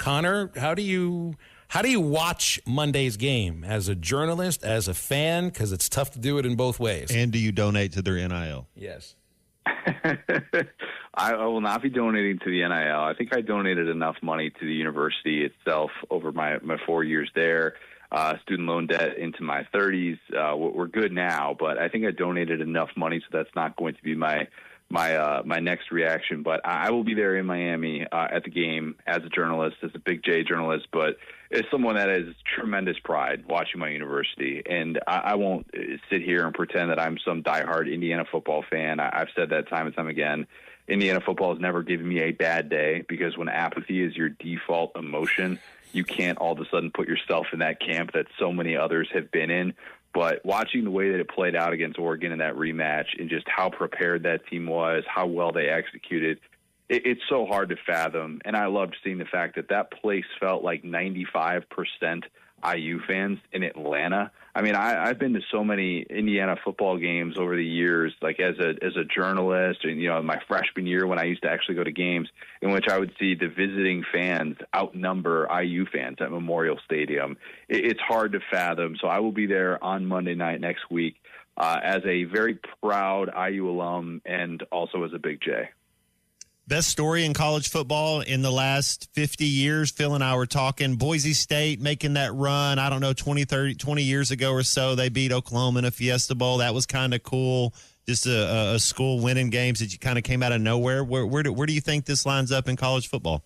Connor, how do you watch Monday's game as a journalist, as a fan? Because it's tough to do it in both ways. And do you donate to their NIL? Yes. I will not be donating to the NIL. I think I donated enough money to the university itself over my 4 years there. Student loan debt into my 30s. We're good now, but I think I donated enough money, so that's not going to be my next reaction. But I will be there in Miami at the game as a journalist, as a Big J journalist, but as someone that has tremendous pride watching my university. And I won't sit here and pretend that I'm some diehard Indiana football fan. I've said that time and time again. Indiana football has never given me a bad day, because when apathy is your default emotion, you can't all of a sudden put yourself in that camp that so many others have been in. But watching the way that it played out against Oregon in that rematch, and just how prepared that team was, how well they executed, it's so hard to fathom. And I loved seeing the fact that that place felt like 95% IU fans in Atlanta. I mean, I've been to so many Indiana football games over the years, like as a journalist, and my freshman year when I used to actually go to games in which I would see the visiting fans outnumber IU fans at Memorial Stadium. It's hard to fathom. So I will be there on Monday night next week as a very proud IU alum, and also as a Big J. Best story in college football in the last 50 years. Phil and I were talking Boise State making that run. I don't know, 20 years ago or so, they beat Oklahoma in a Fiesta Bowl. That was kind of cool. Just a school winning games that you kind of came out of nowhere. Where do you think this lines up in college football?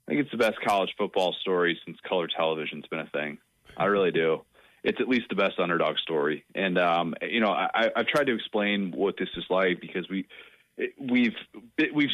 I think it's the best college football story since color television's been a thing. I really do. It's at least the best underdog story. And, I've tried to explain what this is like, because we've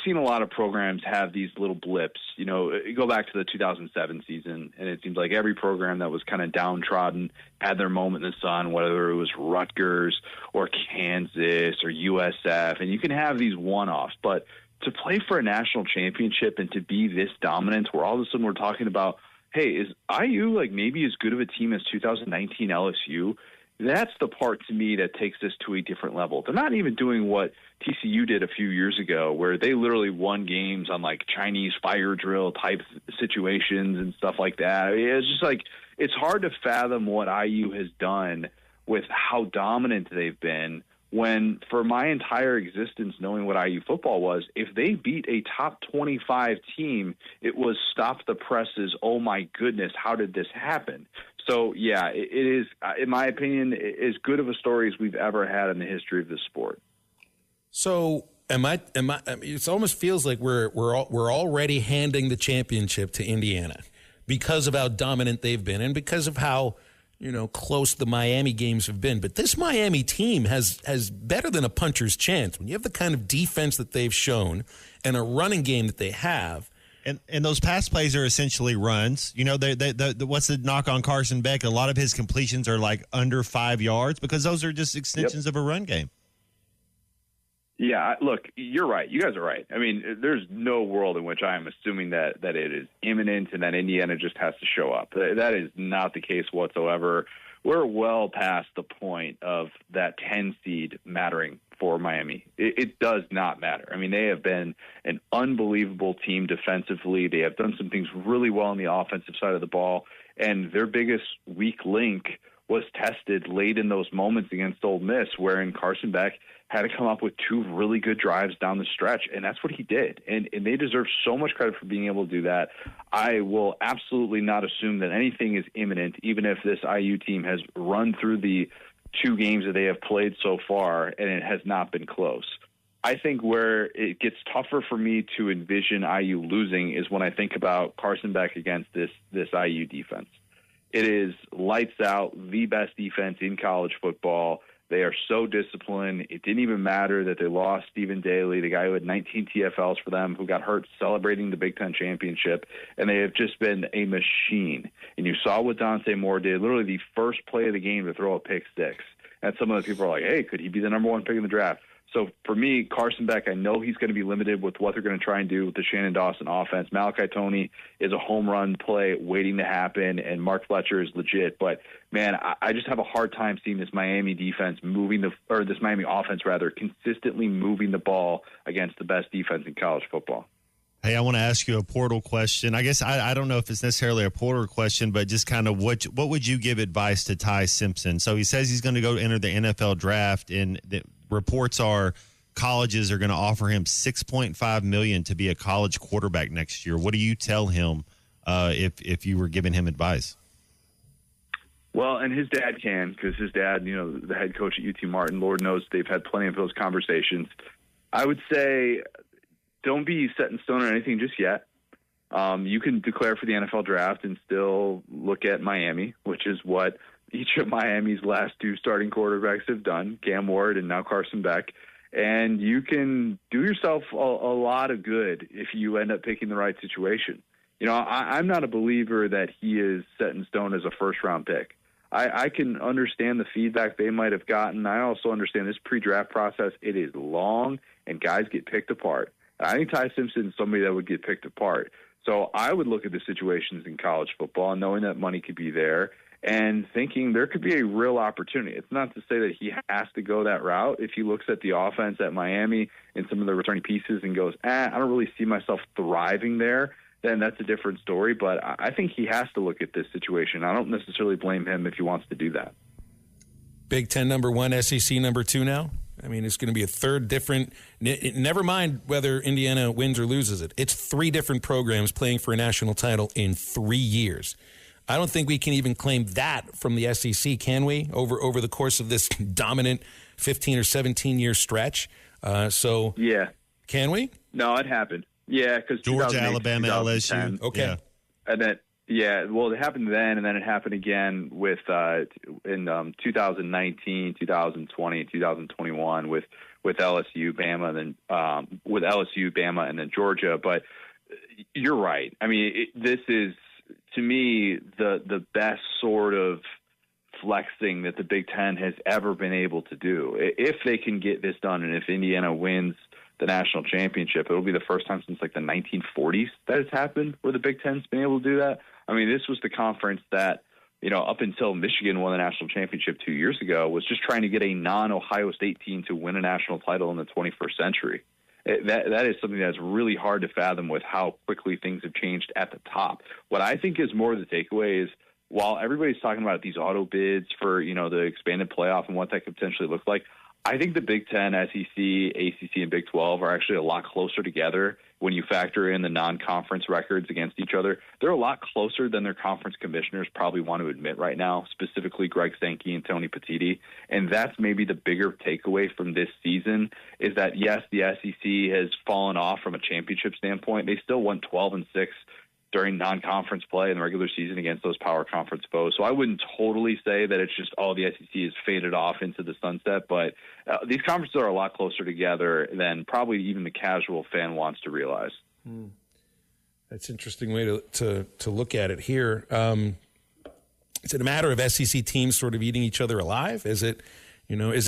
seen a lot of programs have these little blips. Go back to the 2007 season, and it seems like every program that was kind of downtrodden had their moment in the sun, whether it was Rutgers or Kansas or USF. And you can have these one-offs, but to play for a national championship and to be this dominant, where all of a sudden we're talking about, hey, is IU like maybe as good of a team as 2019 LSU? That's the part to me that takes this to a different level. They're not even doing what TCU did a few years ago, where they literally won games on like Chinese fire drill type situations and stuff like that. I mean, it's just like, it's hard to fathom what IU has done with how dominant they've been, when for my entire existence knowing what IU football was, if they beat a top 25 team, it was stop the presses. Oh my goodness, how did this happen? So yeah, it is, in my opinion, as good of a story as we've ever had in the history of this sport. So it almost feels like we're already handing the championship to Indiana because of how dominant they've been and because of how close the Miami games have been. But this Miami team has better than a puncher's chance. When you have the kind of defense that they've shown and a running game that they have. And those pass plays are essentially runs. What's the knock on Carson Beck? A lot of his completions are like under 5 yards, because those are just extensions of a run game. Yeah, look, you're right. You guys are right. I mean, there's no world in which I am assuming that it is imminent and that Indiana just has to show up. That is not the case whatsoever. We're well past the point of that 10 seed mattering for Miami. It does not matter. I mean, they have been an unbelievable team defensively. They have done some things really well on the offensive side of the ball, and their biggest weak link was tested late in those moments against Ole Miss, wherein Carson Beck had to come up with two really good drives down the stretch, and that's what he did. And they deserve so much credit for being able to do that. I will absolutely not assume that anything is imminent, even if this IU team has run through the 2 games that they have played so far, and it has not been close. I think where it gets tougher for me to envision IU losing is when I think about Carson Beck against this IU defense. It is lights out, the best defense in college football. They are so disciplined. It didn't even matter that they lost Stephen Daly, the guy who had 19 TFLs for them, who got hurt celebrating the Big Ten championship. And they have just been a machine. And you saw what Dante Moore did, literally the first play of the game to throw a pick six. And some of the people are like, hey, could he be the number 1 pick in the draft? So for me, Carson Beck, I know he's going to be limited with what they're going to try and do with the Shannon Dawson offense. Malachi Toney is a home run play waiting to happen, and Mark Fletcher is legit. But, man, I just have a hard time seeing this Miami defense this Miami offense, rather, consistently moving the ball against the best defense in college football. Hey, I want to ask you a portal question. I guess I don't know if it's necessarily a portal question, but just kind of what would you give advice to Ty Simpson? So he says he's going to go enter the NFL draft, and the reports are colleges are going to offer him $6.5 million to be a college quarterback next year. What do you tell him if you were giving him advice? Well, and his dad can, because his dad, the head coach at UT Martin, Lord knows they've had plenty of those conversations. I would say don't be set in stone on anything just yet. You can declare for the NFL draft and still look at Miami, which is what each of Miami's last two starting quarterbacks have done, Cam Ward and now Carson Beck. And you can do yourself a lot of good if you end up picking the right situation. I'm not a believer that he is set in stone as a first-round pick. I can understand the feedback they might have gotten. I also understand this pre-draft process. It is long, and guys get picked apart. I think Ty Simpson is somebody that would get picked apart. So I would look at the situations in college football, knowing that money could be there, and thinking there could be a real opportunity. It's not to say that he has to go that route. If he looks at the offense at Miami and some of the returning pieces and goes, I don't really see myself thriving there, then that's a different story. But I think he has to look at this situation. I don't necessarily blame him if he wants to do that. Big Ten number one, SEC number two now? I mean, it's going to be a third different – never mind whether Indiana wins or loses it. It's three different programs playing for a national title in 3 years. I don't think we can even claim that from the SEC, can we, over the course of this dominant 15 or 17-year stretch? Yeah. Can we? No, it happened. Yeah, because Georgia, Alabama, LSU. Okay. Yeah. And then, it happened then, and then it happened again with in 2019, 2020, 2021 with LSU, Bama, and then with LSU, Bama, and then Georgia. But you're right. I mean, this is, to me, the best sort of flexing that the Big Ten has ever been able to do. If they can get this done, and if Indiana wins the national championship, it'll be the first time since like the 1940s that it's happened where the Big Ten's been able to do that. I mean, this was the conference that, up until Michigan won the national championship 2 years ago, was just trying to get a non-Ohio State team to win a national title in the 21st century. That is something that's really hard to fathom with how quickly things have changed at the top. What I think is more of the takeaway is, while everybody's talking about these auto bids for, the expanded playoff and what that could potentially look like, I think the Big Ten, SEC, ACC, and Big 12 are actually a lot closer together when you factor in the non-conference records against each other. They're a lot closer than their conference commissioners probably want to admit right now, specifically Greg Sankey and Tony Petitti. And that's maybe the bigger takeaway from this season is that, yes, the SEC has fallen off from a championship standpoint. They still won 12-6 during non-conference play in the regular season against those power conference foes. So I wouldn't totally say that it's just, the SEC is faded off into the sunset, but these conferences are a lot closer together than probably even the casual fan wants to realize. That's an interesting way to look at it here. Is it a matter of SEC teams sort of eating each other alive? Is it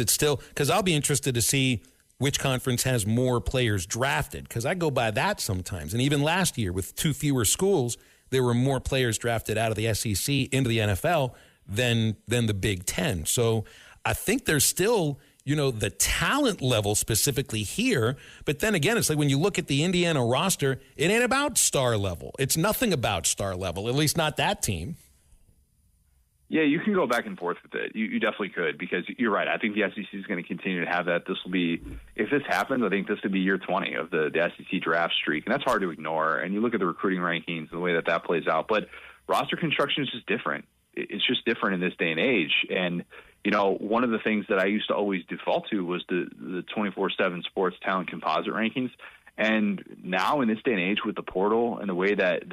still, because I'll be interested to see which conference has more players drafted, because I go by that sometimes. And even last year with two fewer schools, there were more players drafted out of the SEC into the NFL than the Big Ten. So I think there's still, the talent level specifically here. But then again, it's like when you look at the Indiana roster, it ain't about star level. It's nothing about star level, at least not that team. Yeah, you can go back and forth with it. You definitely could, because you're right. I think the SEC is going to continue to have that. This will be, if this happens, I think this will be year 20 of the SEC draft streak, and that's hard to ignore. And you look at the recruiting rankings and the way that plays out. But roster construction is just different. It's just different in this day and age. And, one of the things that I used to always default to was the 24/7 Sports Talent Composite rankings. And now in this day and age with the portal and the way that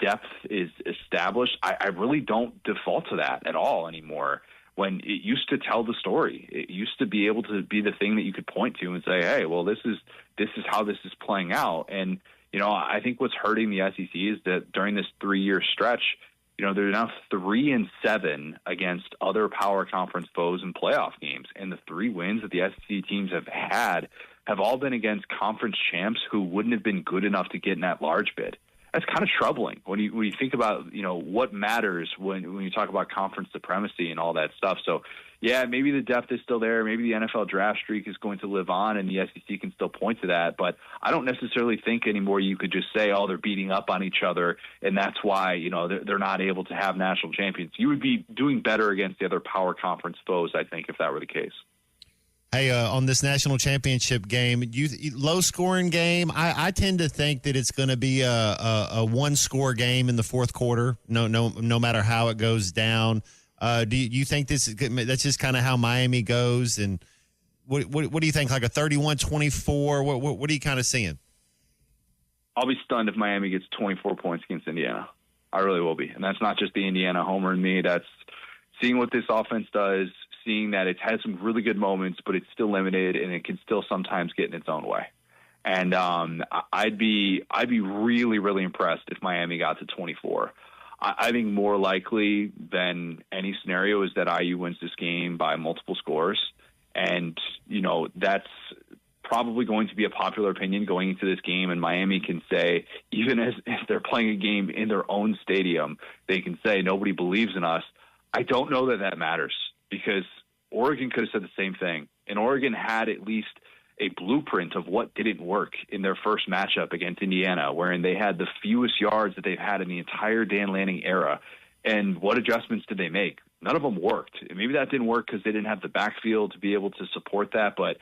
depth is established, I really don't default to that at all anymore. When it used to tell the story, it used to be able to be the thing that you could point to and say, hey, well, this is how this is playing out. And, I think what's hurting the SEC is that during this 3-year stretch, they're now 3-7 against other power conference foes in playoff games. And the 3 wins that the SEC teams have had have all been against conference champs who wouldn't have been good enough to get in that large bid. that's kind of troubling when you think about, what matters when you talk about conference supremacy and all that stuff. So, yeah, maybe the depth is still there. Maybe the NFL draft streak is going to live on and the SEC can still point to that. But I don't necessarily think anymore you could just say, oh, they're beating up on each other, and that's why, they're not able to have national champions. You would be doing better against the other power conference foes, I think, if that were the case. Hey, on this national championship game, low-scoring game, I tend to think that it's going to be a one-score game in the fourth quarter, no matter how it goes down. Do you think that's just kind of how Miami goes? And what do you think, like a 31-24? What are you kind of seeing? I'll be stunned if Miami gets 24 points against Indiana. I really will be. And that's not just the Indiana homer in me. That's seeing what this offense does, seeing that it's had some really good moments, but it's still limited and it can still sometimes get in its own way. And I'd be really, really impressed if Miami got to 24. I think more likely than any scenario is that IU wins this game by multiple scores. And, that's probably going to be a popular opinion going into this game. And Miami can say, even if they're playing a game in their own stadium, they can say nobody believes in us. I don't know that matters, because Oregon could have said the same thing. And Oregon had at least a blueprint of what didn't work in their first matchup against Indiana, wherein they had the fewest yards that they've had in the entire Dan Lanning era. And what adjustments did they make? None of them worked. And maybe that didn't work because they didn't have the backfield to be able to support that. But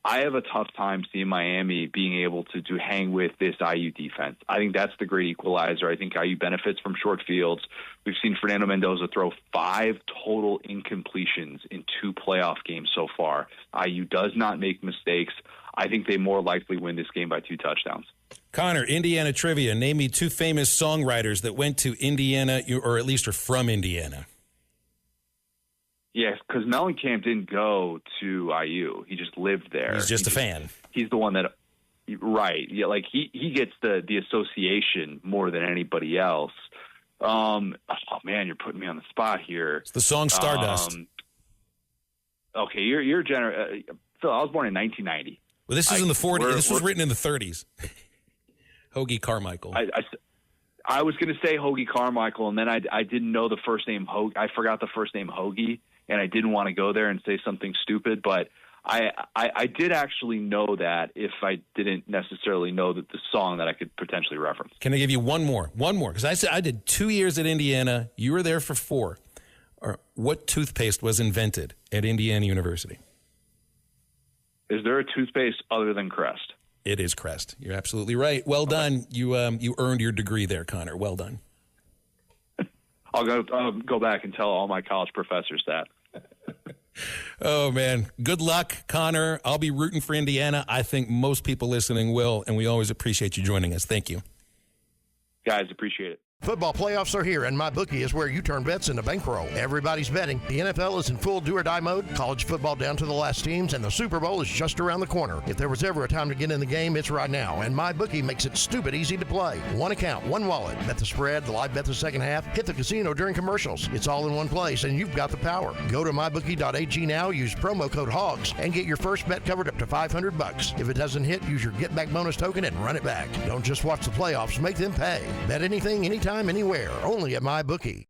I have a tough time seeing Miami being able to hang with this IU defense. I think that's the great equalizer. I think IU benefits from short fields. We've seen Fernando Mendoza throw 5 total incompletions in 2 playoff games so far. IU does not make mistakes. I think they more likely win this game by 2 touchdowns. Connor, Indiana trivia. Name me 2 famous songwriters that went to Indiana, or at least are from Indiana. Yes, because Mellencamp didn't go to IU. He just lived there. He's just a fan. He's the one that, right? Yeah, like he gets the association more than anybody else. Oh man, you're putting me on the spot here. It's the song Stardust. Okay, you're generous. Phil, I was born in 1990. Well, this is in the 40s. This was written in the 30s. Hoagie Carmichael. I was going to say Hoagie Carmichael, and then I didn't know the first name Hoagie. I forgot the first name Hoagie, and I didn't want to go there and say something stupid. But I did actually know that if I didn't necessarily know that the song that I could potentially reference. Can I give you one more? One more, because I did 2 years at Indiana. You were there for 4. What toothpaste was invented at Indiana University? Is there a toothpaste other than Crest? It is Crest. You're absolutely right. Well done. You earned your degree there, Connor. Well done. I'll go back and tell all my college professors that. Oh, man. Good luck, Connor. I'll be rooting for Indiana. I think most people listening will, and we always appreciate you joining us. Thank you. Guys, appreciate it. Football playoffs are here, and MyBookie is where you turn bets into bankroll. Everybody's betting. The NFL is in full do-or-die mode, college football down to the last teams, and the Super Bowl is just around the corner. If there was ever a time to get in the game, it's right now, and MyBookie makes it stupid easy to play. One account, one wallet. Bet the spread, the live bet the second half, hit the casino during commercials. It's all in one place, and you've got the power. Go to MyBookie.ag now, use promo code HOGS, and get your first bet covered up to $500. If it doesn't hit, use your get-back bonus token and run it back. Don't just watch the playoffs, make them pay. Bet anything, anytime, anywhere. Only at MyBookie.